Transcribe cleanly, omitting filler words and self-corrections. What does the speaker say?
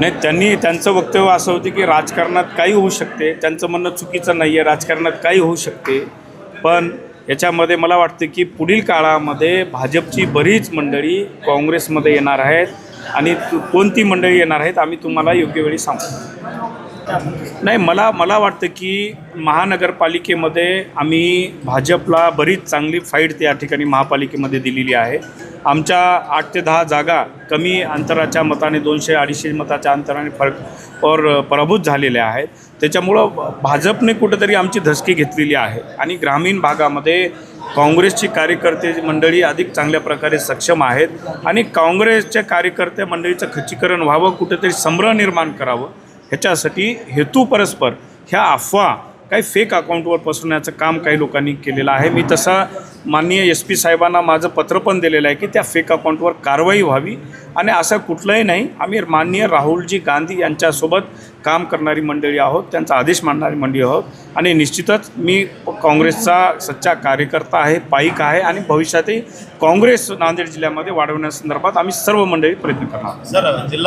नाही, त्यांचं वक्तव्य असं होतं की राजकारणात काही होऊ शकते. त्यांचं म्हणणं चुकीचं नाही आहे, राजकारणात काही होऊ शकते. पण याच्यामध्ये मला वाटतं की पुढील काळामध्ये भाजपची बरीच मंडळी काँग्रेसमध्ये येणार आहेत आणि कोणती मंडळी येणार आहेत आम्ही तुम्हाला योग्य वेळी सांगू. नाही, मला वाटतं की महानगरपालिकेमध्ये आम्ही भाजपला बरीच चांगली फाईट त्या ठिकाणी महापालिकेमध्ये दिलेली आहे. आमच्या 8 ते 10 जागा कमी अंतराच्या मताने 200-250 मताच्या अंतराने पराभूत झालेल्या आहेत. त्याच्यामुळं भाजपने कुठंतरी आमची धसकी घेतलेली आहे आणि ग्रामीण भागामध्ये काँग्रेसची कार्यकर्ते मंडळी अधिक चांगल्या प्रकारे सक्षम आहेत आणि काँग्रेसच्या कार्यकर्ते मंडळीचं खच्चीकरण व्हावं, कुठंतरी संभ्रम निर्माण करावं, ह्याच्यासाठी हेतू परस्पर ह्या अफवा काही फेक अकाउंटवर पसरवण्याचं काम काही लोकांनी केलेलं आहे. मी तसा माननीय SP साहेबांना माझं पत्र पण दिलेलं आहे की त्या फेक अकाउंटवर कारवाई व्हावी आणि असं कुठलंही नाही. आम्ही माननीय राहुलजी गांधी यांच्यासोबत काम करणारी मंडळी आहोत, त्यांचा आदेश मानणारी मंडळी आहोत आणि निश्चितच मी काँग्रेसचा सच्चा कार्यकर्ता आहे, पाईक आहे आणि भविष्यातही काँग्रेस नांदेड जिल्ह्यामध्ये वाढवण्यासंदर्भात आम्ही सर्व मंडळी प्रयत्न करणार. सर, जिल्हा